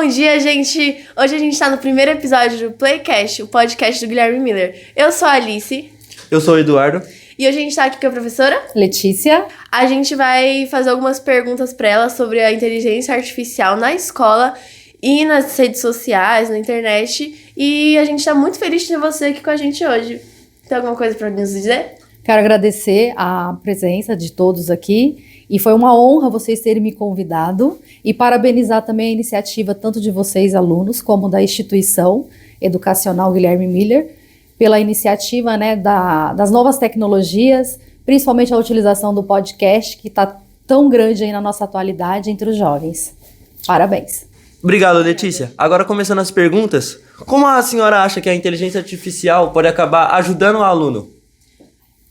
Bom dia, gente! Hoje a gente tá no primeiro episódio do Playcast, o podcast do Guilherme Miller. Eu sou a Alice. Eu sou o Eduardo. E hoje a gente tá aqui com a professora Letícia. A gente vai fazer algumas perguntas pra ela sobre a inteligência artificial na escola e nas redes sociais, na internet. E a gente tá muito feliz de ter você aqui com a gente hoje. Tem alguma coisa pra nos dizer? Quero agradecer a presença de todos aqui. E foi uma honra vocês terem me convidado e parabenizar também a iniciativa tanto de vocês, alunos, como da instituição educacional Guilherme Miller, pela iniciativa, né, das novas tecnologias, principalmente a utilização do podcast, que está tão grande aí na nossa atualidade entre os jovens. Parabéns. Obrigado, Letícia. Agora, começando as perguntas, como a senhora acha que a inteligência artificial pode acabar ajudando o aluno?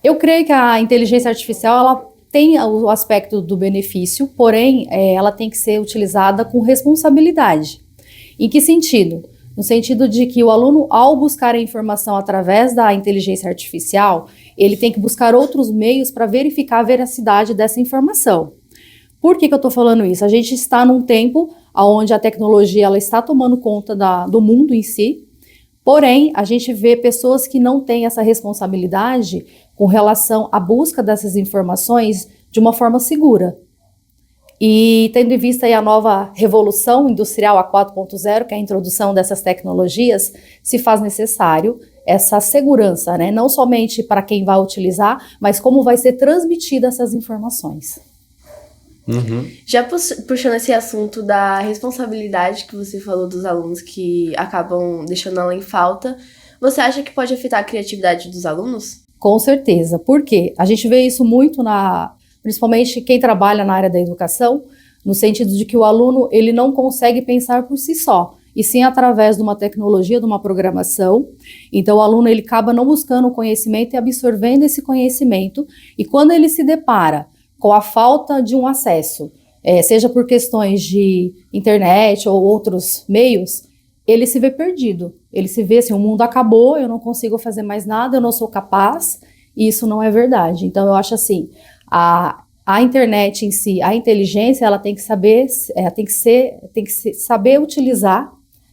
Eu creio que a inteligência artificial, ela tem o aspecto do benefício, porém, ela tem que ser utilizada com responsabilidade. Em que sentido? No sentido de que o aluno, ao buscar a informação através da inteligência artificial, ele tem que buscar outros meios para verificar a veracidade dessa informação. Por que eu estou falando isso? A gente está num tempo onde a tecnologia ela está tomando conta do mundo em si, porém, a gente vê pessoas que não têm essa responsabilidade com relação à busca dessas informações de uma forma segura. E tendo em vista aí a nova revolução industrial, a 4.0, que é a introdução dessas tecnologias, se faz necessário essa segurança, né? Não somente para quem vai utilizar, mas como vai ser transmitida essas informações. Uhum. Já puxando esse assunto da responsabilidade que você falou dos alunos que acabam deixando ela em falta, você acha que pode afetar a criatividade dos alunos? Com certeza. Por quê? A gente vê isso muito principalmente quem trabalha na área da educação, no sentido de que o aluno ele não consegue pensar por si só, e sim através de uma tecnologia, de uma programação. Então o aluno ele acaba não buscando o conhecimento e absorvendo esse conhecimento, e quando ele se depara com a falta de um acesso, seja por questões de internet ou outros meios, ele se vê perdido, ele se vê assim, o mundo acabou, eu não consigo fazer mais nada, eu não sou capaz, e isso não é verdade. Então eu acho assim, a internet em si, a inteligência, ela tem que saber, saber utilizar,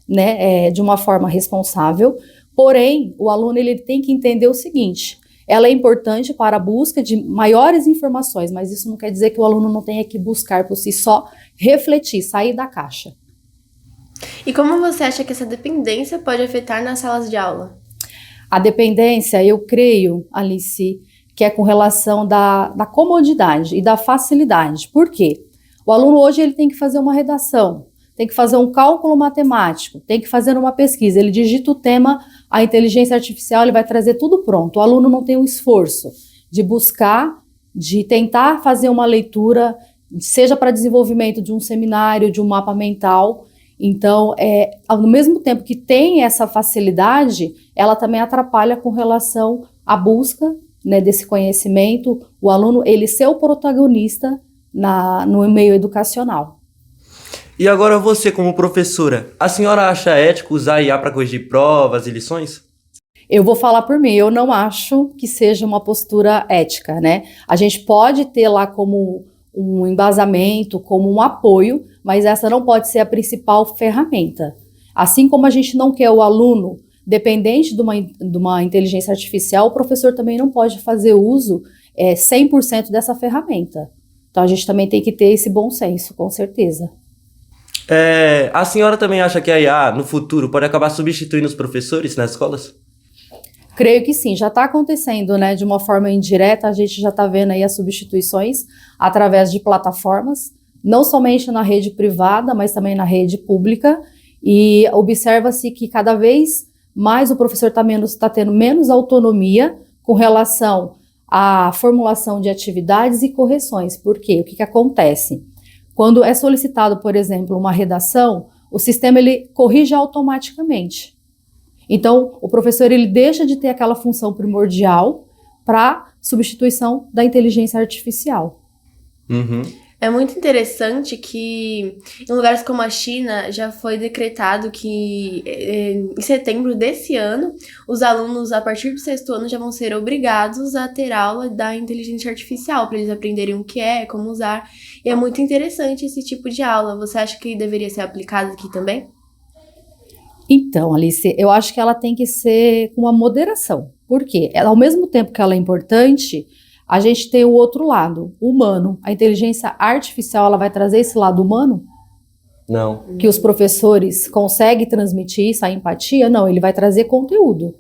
né, de uma forma responsável, porém, o aluno ele tem que entender o seguinte, ela é importante para a busca de maiores informações, mas isso não quer dizer que o aluno não tenha que buscar por si só, refletir, sair da caixa. E como você acha que essa dependência pode afetar nas salas de aula? A dependência, eu creio, Alice, que é com relação da comodidade e da facilidade. Por quê? O aluno hoje ele tem que fazer uma redação, tem que fazer um cálculo matemático, tem que fazer uma pesquisa, ele digita o tema, a inteligência artificial ele vai trazer tudo pronto. O aluno não tem o esforço de buscar, de tentar fazer uma leitura, seja para desenvolvimento de um seminário, de um mapa mental. Então, ao mesmo tempo que tem essa facilidade, ela também atrapalha com relação à busca, né, desse conhecimento, o aluno ele ser o protagonista no meio educacional. E agora você, como professora, a senhora acha ético usar IA para corrigir provas e lições? Eu vou falar por mim, eu não acho que seja uma postura ética, né? A gente pode ter lá como um embasamento, como um apoio, mas essa não pode ser a principal ferramenta. Assim como a gente não quer o aluno dependente de uma inteligência artificial, o professor também não pode fazer uso 100% dessa ferramenta. Então a gente também tem que ter esse bom senso, com certeza. A senhora também acha que a IA, no futuro, pode acabar substituindo os professores nas escolas? Creio que sim, já está acontecendo, né? De uma forma indireta, a gente já está vendo aí as substituições através de plataformas, não somente na rede privada, mas também na rede pública, e observa-se que cada vez mais o professor está tendo menos autonomia com relação à formulação de atividades e correções. Por quê? O que acontece? Quando é solicitado, por exemplo, uma redação, o sistema ele corrige automaticamente. Então, o professor ele deixa de ter aquela função primordial para substituição da inteligência artificial. Uhum. É muito interessante que em lugares como a China já foi decretado que em setembro desse ano os alunos a partir do 6º ano já vão ser obrigados a ter aula da inteligência artificial para eles aprenderem o que é, como usar. E é muito interessante esse tipo de aula. Você acha que deveria ser aplicado aqui também? Então, Alice, eu acho que ela tem que ser com uma moderação. Por quê? Ela, ao mesmo tempo que ela é importante, a gente tem o outro lado, humano. A inteligência artificial, ela vai trazer esse lado humano? Não. Que os professores conseguem transmitir isso, a empatia? Não, ele vai trazer conteúdo.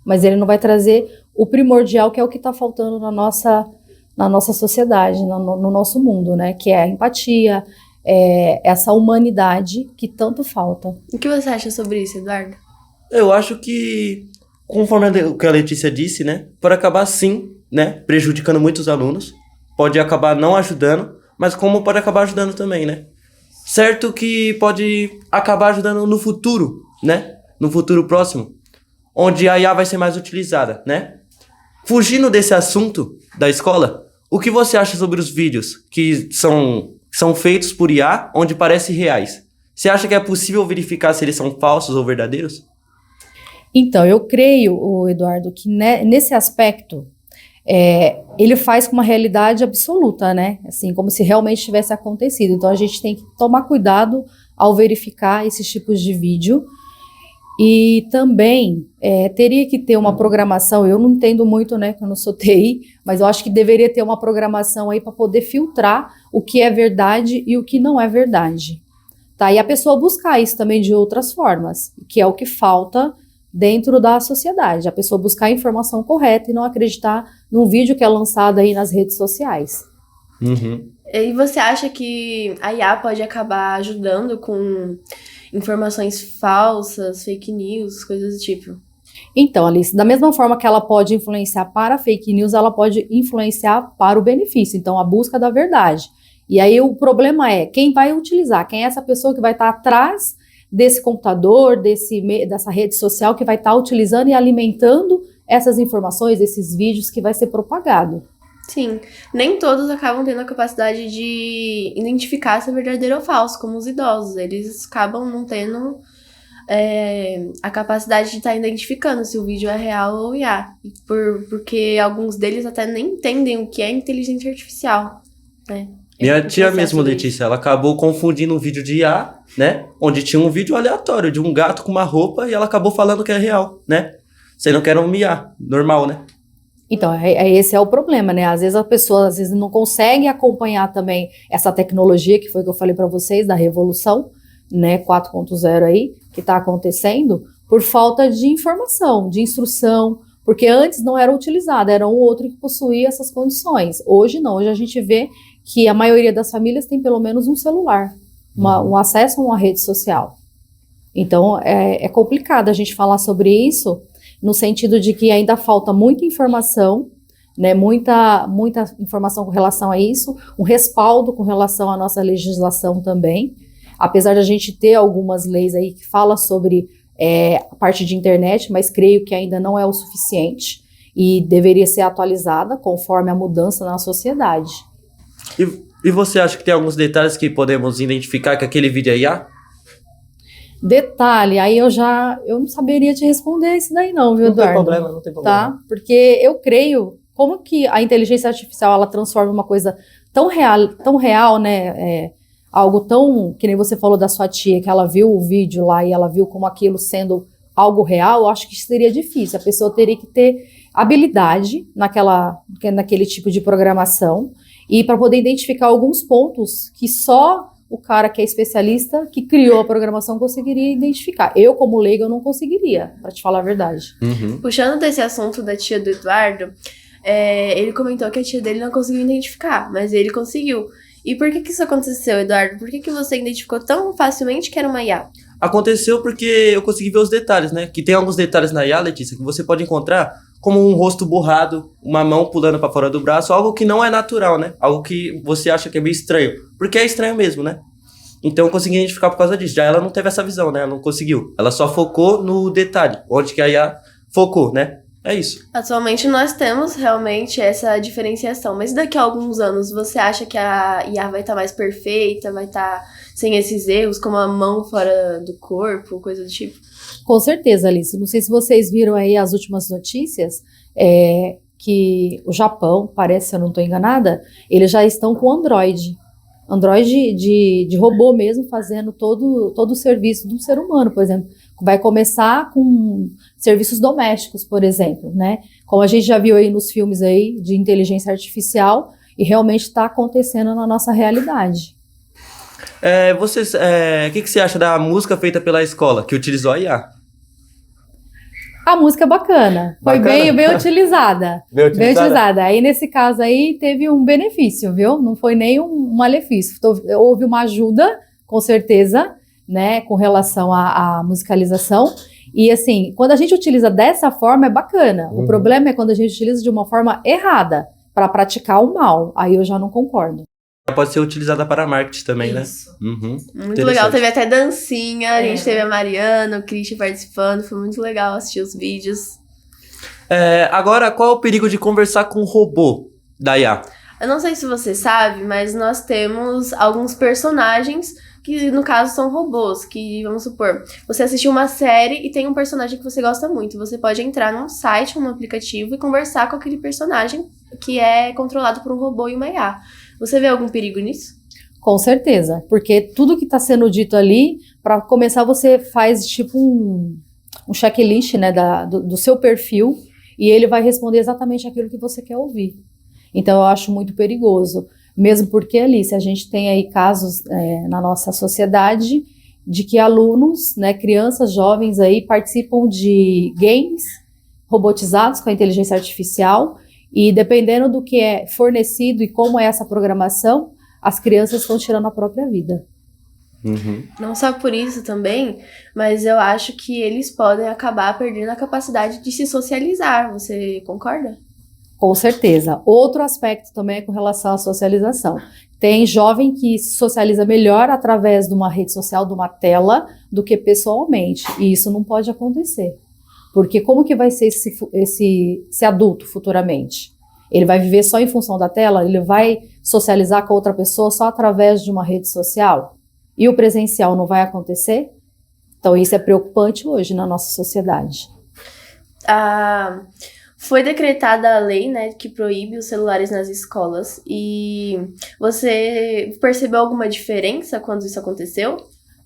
Mas ele não vai trazer o primordial, que é o que está faltando na nossa sociedade, no nosso mundo, né? Que é a empatia, essa humanidade que tanto falta. O que você acha sobre isso, Eduardo? Eu acho que, conforme o que a Letícia disse, né, pode acabar sim, né, prejudicando muitos alunos, pode acabar não ajudando, mas como pode acabar ajudando também, né? Certo que pode acabar ajudando no futuro, né, no futuro próximo, onde a IA vai ser mais utilizada, né? Fugindo desse assunto da escola, o que você acha sobre os vídeos que são feitos por IA, onde parecem reais? Você acha que é possível verificar se eles são falsos ou verdadeiros? Então, eu creio, Eduardo, que nesse aspecto, ele faz com uma realidade absoluta, né? Assim, como se realmente tivesse acontecido. Então, a gente tem que tomar cuidado ao verificar esses tipos de vídeo. E também teria que ter uma programação, eu não entendo muito, né, que eu não sou TI, mas eu acho que deveria ter uma programação aí para poder filtrar o que é verdade e o que não é verdade. Tá? E a pessoa buscar isso também de outras formas, que é o que falta dentro da sociedade. A pessoa buscar a informação correta e não acreditar num vídeo que é lançado aí nas redes sociais. Uhum. E você acha que a IA pode acabar ajudando com informações falsas, fake news, coisas do tipo? Então, Alice, da mesma forma que ela pode influenciar para a fake news, ela pode influenciar para o benefício, então a busca da verdade. E aí o problema é quem vai utilizar, quem é essa pessoa que vai estar atrás desse computador, dessa rede social, que vai estar utilizando e alimentando essas informações, esses vídeos que vai ser propagado. Sim, nem todos acabam tendo a capacidade de identificar se é verdadeiro ou falso, como os idosos. Eles acabam não tendo a capacidade de estar identificando se o vídeo é real ou IA. Porque alguns deles até nem entendem o que é inteligência artificial, né? Minha tia mesmo, Letícia, ela acabou confundindo um vídeo de IA, né? Onde tinha um vídeo aleatório de um gato com uma roupa e ela acabou falando que é real, né? Sendo que era um IA, normal, né? Então, esse é o problema, né? Às vezes a pessoa não consegue acompanhar também essa tecnologia, que foi o que eu falei para vocês, da revolução, né, 4.0 aí, que está acontecendo, por falta de informação, de instrução, porque antes não era utilizada, era um ou outro que possuía essas condições. Hoje não, hoje a gente vê que a maioria das famílias tem pelo menos um celular, um acesso a uma rede social. Então, é complicado a gente falar sobre isso, no sentido de que ainda falta muita informação, né, muita informação com relação a isso, um respaldo com relação à nossa legislação também, apesar de a gente ter algumas leis aí que falam sobre a parte de internet, mas creio que ainda não é o suficiente e deveria ser atualizada conforme a mudança na sociedade. E você acha que tem alguns detalhes que podemos identificar que aquele vídeo é IA? Detalhe, aí eu não saberia te responder isso daí não, viu, Eduardo? Não tem problema. Tá? Porque eu creio, como que a inteligência artificial, ela transforma uma coisa tão real, né, algo tão, que nem você falou da sua tia, que ela viu o vídeo lá e ela viu como aquilo sendo algo real, eu acho que seria difícil, a pessoa teria que ter habilidade naquele tipo de programação e para poder identificar alguns pontos que só o cara que é especialista, que criou a programação, conseguiria identificar. Eu, como leiga, eu não conseguiria, para te falar a verdade. Uhum. Puxando desse assunto da tia do Eduardo, ele comentou que a tia dele não conseguiu identificar, mas ele conseguiu. E por que isso aconteceu, Eduardo? Por que você identificou tão facilmente que era uma IA? Aconteceu porque eu consegui ver os detalhes, né? Que tem alguns detalhes na IA, Letícia, que você pode encontrar como um rosto borrado, uma mão pulando para fora do braço, algo que não é natural, né? Algo que você acha que é meio estranho, porque é estranho mesmo, né? Então eu consegui identificar por causa disso. Já ela não teve essa visão, né? Ela não conseguiu. Ela só focou no detalhe, onde que a IA focou, né? É isso. Atualmente nós temos realmente essa diferenciação, mas daqui a alguns anos você acha que a IA vai estar mais perfeita, vai estar sem esses erros, como a mão fora do corpo, coisa do tipo? Com certeza, Alice. Não sei se vocês viram aí as últimas notícias, que o Japão, parece, se eu não estou enganada, eles já estão com Android. Android de robô mesmo, fazendo todo o serviço de um ser humano, por exemplo. Vai começar com serviços domésticos, por exemplo, né? Como a gente já viu aí nos filmes aí de inteligência artificial, e realmente está acontecendo na nossa realidade. O que você acha da música feita pela escola, que utilizou a IA? A música é bacana, foi bem utilizada. Bem utilizada. Aí, nesse caso aí, teve um benefício, viu? Não foi nem um malefício. Houve uma ajuda, com certeza, né, com relação à musicalização. E, assim, quando a gente utiliza dessa forma, é bacana. O problema é quando a gente utiliza de uma forma errada, para praticar o mal. Aí eu já não concordo. Pode ser utilizada para marketing também, Isso. né? Uhum. Muito legal, teve até dancinha, a gente teve a Mariana, o Christian participando, foi muito legal assistir os vídeos. Agora, qual é o perigo de conversar com o robô da IA? Eu não sei se você sabe, mas nós temos alguns personagens que, no caso, são robôs, que, vamos supor, você assistiu uma série e tem um personagem que você gosta muito, você pode entrar num site, num aplicativo e conversar com aquele personagem que é controlado por um robô e uma IA. Você vê algum perigo nisso? Com certeza, porque tudo que está sendo dito ali, para começar você faz tipo um checklist, né, do seu perfil, e ele vai responder exatamente aquilo que você quer ouvir. Então eu acho muito perigoso, mesmo porque, Alice, a gente tem aí casos na nossa sociedade de que alunos, né, crianças, jovens aí participam de games robotizados com a inteligência artificial, e dependendo do que é fornecido e como é essa programação, as crianças estão tirando a própria vida. Uhum. Não só por isso também, mas eu acho que eles podem acabar perdendo a capacidade de se socializar. Você concorda? Com certeza. Outro aspecto também é com relação à socialização. Tem jovem que se socializa melhor através de uma rede social, de uma tela, do que pessoalmente. E isso não pode acontecer. Porque como que vai ser esse adulto futuramente? Ele vai viver só em função da tela? Ele vai socializar com outra pessoa só através de uma rede social? E o presencial não vai acontecer? Então isso é preocupante hoje na nossa sociedade. Foi decretada a lei, né, que proíbe os celulares nas escolas. E você percebeu alguma diferença quando isso aconteceu?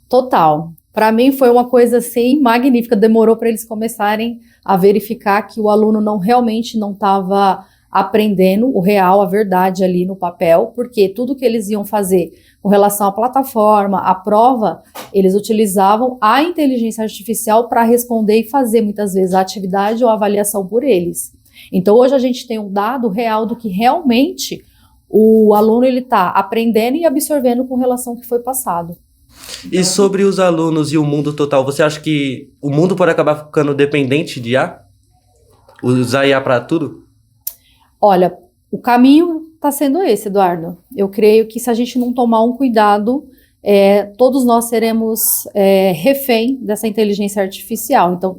Total. Para mim foi uma coisa assim magnífica, demorou para eles começarem a verificar que o aluno realmente não estava aprendendo o real, a verdade ali no papel, porque tudo que eles iam fazer com relação à plataforma, à prova, eles utilizavam a inteligência artificial para responder e fazer muitas vezes a atividade ou a avaliação por eles. Então hoje a gente tem um dado real do que realmente o aluno ele está aprendendo e absorvendo com relação ao que foi passado. E sobre os alunos e o mundo total, você acha que o mundo pode acabar ficando dependente de IA? Usar IA para tudo? Olha, o caminho está sendo esse, Eduardo. Eu creio que se a gente não tomar um cuidado, todos nós seremos refém dessa inteligência artificial. Então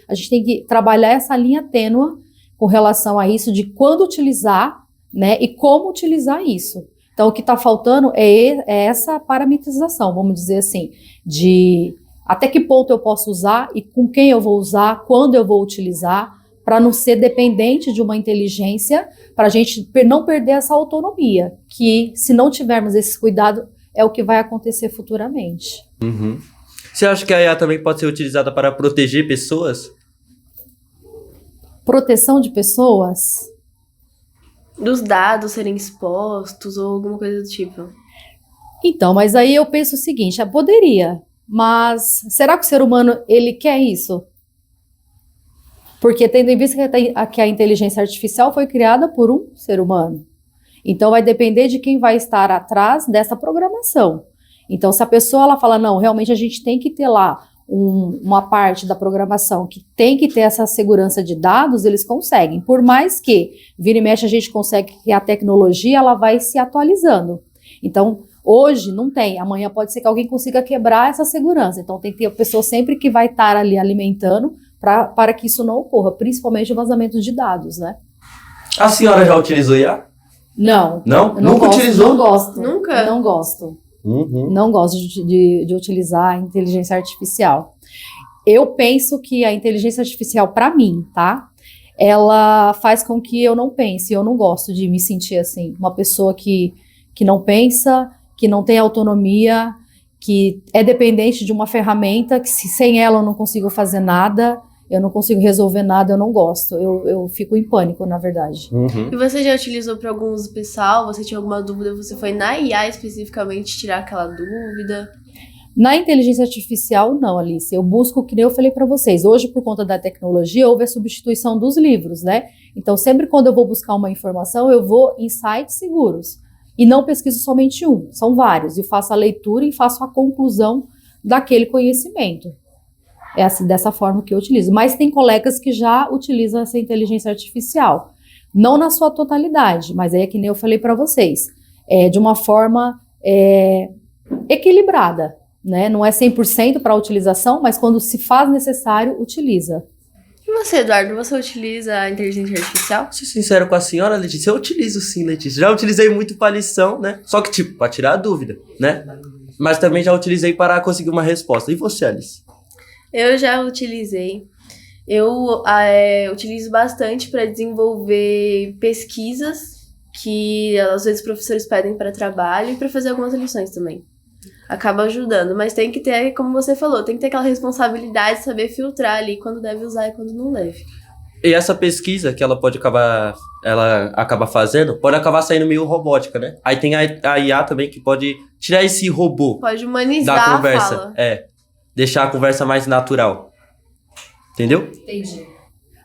a gente tem que trabalhar essa linha tênue com relação a isso, de quando utilizar, né, e como utilizar isso. Então, o que está faltando é essa parametrização, vamos dizer assim, de até que ponto eu posso usar e com quem eu vou usar, quando eu vou utilizar, para não ser dependente de uma inteligência, para a gente não perder essa autonomia, que se não tivermos esse cuidado, é o que vai acontecer futuramente. Uhum. Você acha que a IA também pode ser utilizada para proteger pessoas? Proteção de pessoas? Dos dados serem expostos ou alguma coisa do tipo. Então, mas aí eu penso o seguinte, poderia, mas será que o ser humano, ele quer isso? Porque tendo em vista que a inteligência artificial foi criada por um ser humano. Então vai depender de quem vai estar atrás dessa programação. Então se a pessoa ela fala, não, realmente a gente tem que ter lá uma parte da programação que tem que ter essa segurança de dados, eles conseguem. Por mais que vira e mexe a gente consegue que a tecnologia ela vai se atualizando. Então hoje não tem, amanhã pode ser que alguém consiga quebrar essa segurança. Então tem que ter a pessoa sempre que vai estar ali alimentando para que isso não ocorra, principalmente o vazamento de dados, né? A senhora já utilizou IA? Não. Não? Eu não Nunca gosto, utilizou? Não gosto. Nunca? Não gosto. Uhum. Não gosto de utilizar a inteligência artificial. Eu penso que a inteligência artificial, para mim, tá? Ela faz com que eu não pense. Eu não gosto de me sentir assim. Uma pessoa que não pensa, que não tem autonomia, que é dependente de uma ferramenta, que sem ela eu não consigo fazer nada, eu não consigo resolver nada, eu não gosto. Eu fico em pânico, na verdade. Uhum. E você já utilizou para algum uso pessoal? Você tinha alguma dúvida? Você foi na IA especificamente tirar aquela dúvida? Na inteligência artificial, não, Alice. Eu busco, que nem eu falei para vocês, hoje, por conta da tecnologia, houve a substituição dos livros, né? Então, sempre quando eu vou buscar uma informação, eu vou em sites seguros. E não pesquiso somente um, são vários. E faço a leitura e faço a conclusão daquele conhecimento. É assim, dessa forma que eu utilizo. Mas tem colegas que já utilizam essa inteligência artificial. Não na sua totalidade, mas é que nem eu falei para vocês. De uma forma equilibrada. Né? Não é 100% para a utilização, mas quando se faz necessário, utiliza. E você, Eduardo, você utiliza a inteligência artificial? Vou ser sincero com a senhora, Letícia, eu utilizo sim, Letícia. Já utilizei muito para lição, né? Só que, tipo, para tirar a dúvida, né? Mas também já utilizei para conseguir uma resposta. E você, Alice? Eu já utilizei. Eu utilizo bastante para desenvolver pesquisas que, às vezes, professores pedem para trabalho e para fazer algumas lições também. Acaba ajudando, mas tem que ter, como você falou, tem que ter aquela responsabilidade de saber filtrar ali quando deve usar e quando não deve. E essa pesquisa que ela acaba fazendo, pode acabar saindo meio robótica, né? Aí tem a IA também que pode tirar esse robô Pode humanizar da a conversa. fala. Deixar a conversa mais natural. Entendeu? Entendi.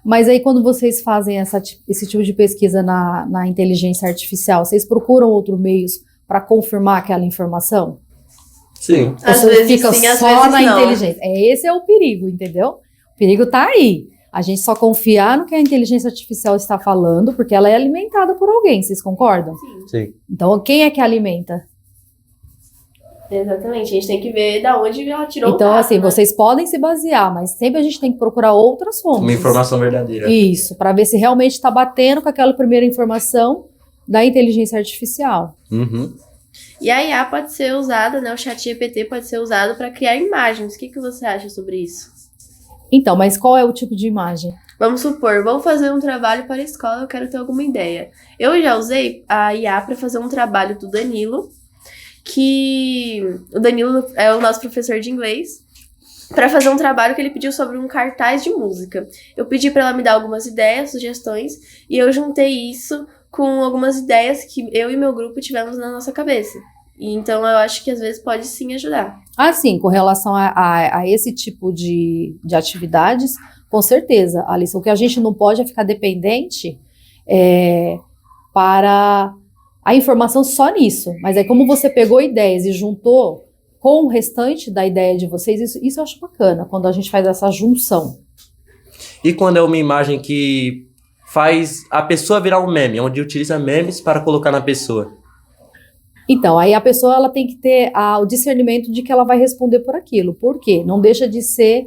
Mas aí quando vocês fazem esse tipo de pesquisa na inteligência artificial, vocês procuram outros meios para confirmar aquela informação? Sim. Às Você vezes fica sim, às só vezes na não. inteligência. Esse é o perigo, entendeu? O perigo tá aí. A gente só confiar no que a inteligência artificial está falando, porque ela é alimentada por alguém, vocês concordam? Sim. Então, quem é que alimenta? Exatamente, a gente tem que ver da onde ela tirou o Então, dado, assim, né? vocês podem se basear, mas sempre a gente tem que procurar outras fontes. Uma informação verdadeira. Isso, para ver se realmente está batendo com aquela primeira informação da inteligência artificial. Uhum. E a IA pode ser usada, né? O ChatGPT pode ser usado para criar imagens. O que você acha sobre isso? Então, mas qual é o tipo de imagem? Vamos supor, vou fazer um trabalho para a escola, eu quero ter alguma ideia. Eu já usei a IA para fazer um trabalho do Danilo, que o Danilo é o nosso professor de inglês, para fazer um trabalho que ele pediu sobre um cartaz de música. Eu pedi para ela me dar algumas ideias, sugestões, e eu juntei isso com algumas ideias que eu e meu grupo tivemos na nossa cabeça. E então eu acho que às vezes pode sim ajudar. Ah, sim, com relação a esse tipo de atividades, com certeza, Alice. O que a gente não pode é ficar dependente para a informação só nisso. Mas é como você pegou ideias e juntou com o restante da ideia de vocês, isso eu acho bacana, quando a gente faz essa junção. E quando é uma imagem que faz a pessoa virar um meme, onde utiliza memes para colocar na pessoa? Então, aí a pessoa ela tem que ter o discernimento de que ela vai responder por aquilo. Por quê? Não deixa de ser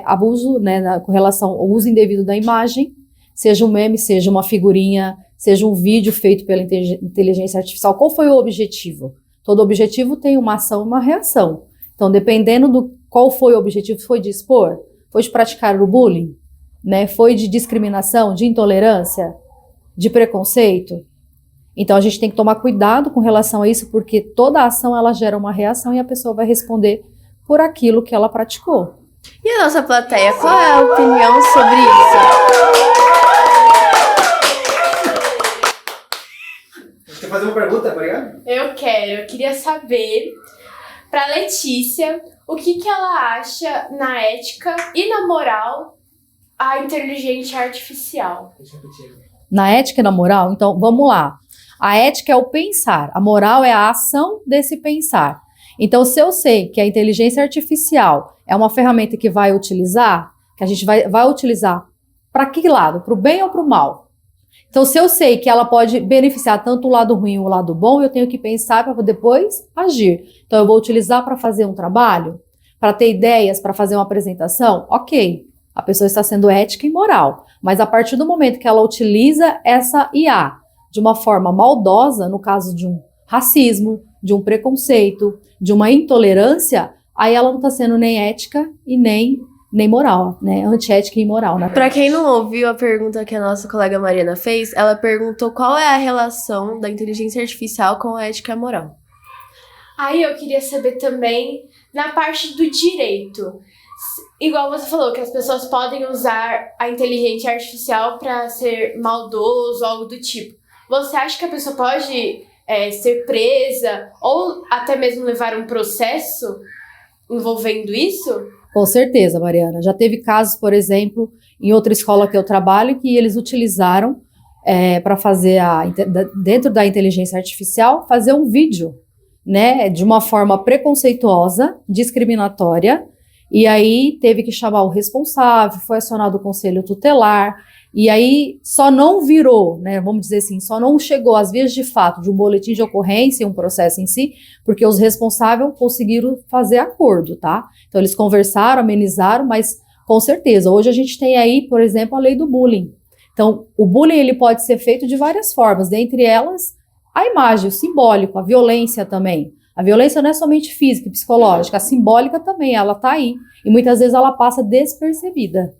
abuso, né, com relação ao uso indevido da imagem, seja um meme, seja uma figurinha, seja um vídeo feito pela inteligência artificial. Qual foi o objetivo? Todo objetivo tem uma ação e uma reação. Então, dependendo do qual foi o objetivo, foi de expor, foi de praticar o bullying, né, foi de discriminação, de intolerância, de preconceito. Então, a gente tem que tomar cuidado com relação a isso, porque toda ação ela gera uma reação e a pessoa vai responder por aquilo que ela praticou. E a nossa plateia, qual é a opinião sobre isso? Quer fazer uma pergunta, obrigado? Eu queria saber, pra Letícia, o que ela acha na ética e na moral a inteligência artificial. Na ética e na moral, então, vamos lá. A ética é o pensar, a moral é a ação desse pensar. Então, se eu sei que a inteligência artificial é uma ferramenta que vai utilizar, que a gente vai utilizar para que lado? Para o bem ou para o mal? Então, se eu sei que ela pode beneficiar tanto o lado ruim ou o lado bom, eu tenho que pensar para depois agir. Então, eu vou utilizar para fazer um trabalho, para ter ideias, para fazer uma apresentação? Ok. A pessoa está sendo ética e moral. Mas a partir do momento que ela utiliza essa IA de uma forma maldosa, no caso de um racismo, de um preconceito, de uma intolerância, aí ela não está sendo nem ética e nem moral, né? Antiética e imoral, né? Pra quem não ouviu a pergunta que a nossa colega Mariana fez, ela perguntou qual é a relação da inteligência artificial com a ética e a moral. Aí eu queria saber também, na parte do direito, igual você falou, que as pessoas podem usar a inteligência artificial para ser maldoso, algo do tipo. Você acha que a pessoa pode ser presa ou até mesmo levar um processo envolvendo isso? Com certeza, Mariana. Já teve casos, por exemplo, em outra escola que eu trabalho, que eles utilizaram para fazer, dentro da inteligência artificial, fazer um vídeo, né, de uma forma preconceituosa, discriminatória, e aí teve que chamar o responsável, foi acionado o conselho tutelar, e aí só não virou, né, vamos dizer assim, só não chegou às vias de fato de um boletim de ocorrência, um processo em si, porque os responsáveis conseguiram fazer acordo, tá? Então eles conversaram, amenizaram, mas com certeza, hoje a gente tem aí, por exemplo, a lei do bullying. Então, o bullying ele pode ser feito de várias formas, dentre elas a imagem, o simbólico, a violência também. A violência não é somente física e psicológica, a simbólica também, ela tá aí. E muitas vezes ela passa despercebida,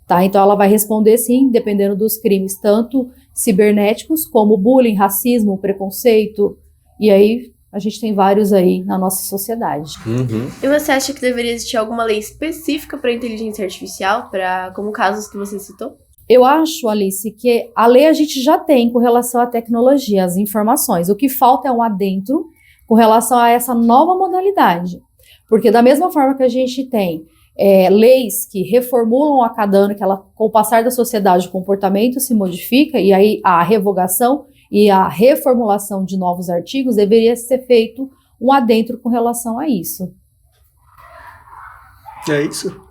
tá? Então ela vai responder sim, dependendo dos crimes, tanto cibernéticos como bullying, racismo, preconceito. E aí a gente tem vários aí na nossa sociedade. Uhum. E você acha que deveria existir alguma lei específica para inteligência artificial, como casos que você citou? Eu acho, Alice, que a lei a gente já tem com relação à tecnologia, às informações. O que falta é um adentro com relação a essa nova modalidade. Porque da mesma forma que a gente tem leis que reformulam a cada ano, que com o passar da sociedade o comportamento se modifica, e aí a revogação e a reformulação de novos artigos, deveria ser feito um adentro com relação a isso. É isso?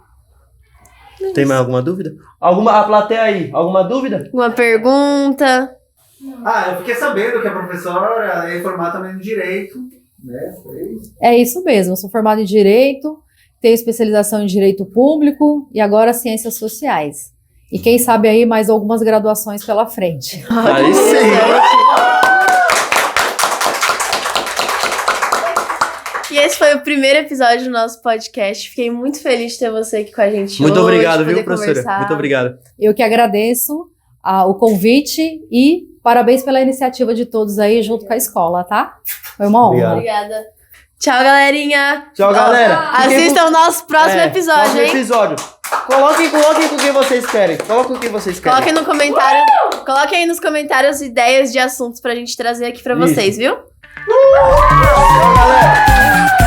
Tem mais alguma dúvida? A plateia aí, alguma dúvida? Uma pergunta? Eu fiquei sabendo que a professora é formada também no Direito, né? É isso mesmo, eu sou formada em Direito, tenho especialização em Direito Público e agora Ciências Sociais. E quem sabe aí mais algumas graduações pela frente. Aí sim! E esse foi o primeiro episódio do nosso podcast. Fiquei muito feliz de ter você aqui com a gente Muito hoje. obrigado, viu, poder professora? conversar. Muito obrigado. Eu que agradeço o convite e parabéns pela iniciativa de todos aí junto com a escola, tá? Foi uma honra. Obrigado. Obrigada. Tchau, galerinha. Tchau, galera. Assistam o nosso próximo episódio, próximo hein? episódio. Coloquem com quem vocês querem. Coloquem o que vocês querem. Coloquem no comentário. Coloquem aí nos comentários ideias de assuntos pra gente trazer aqui pra vocês, viu? Tchau, galera.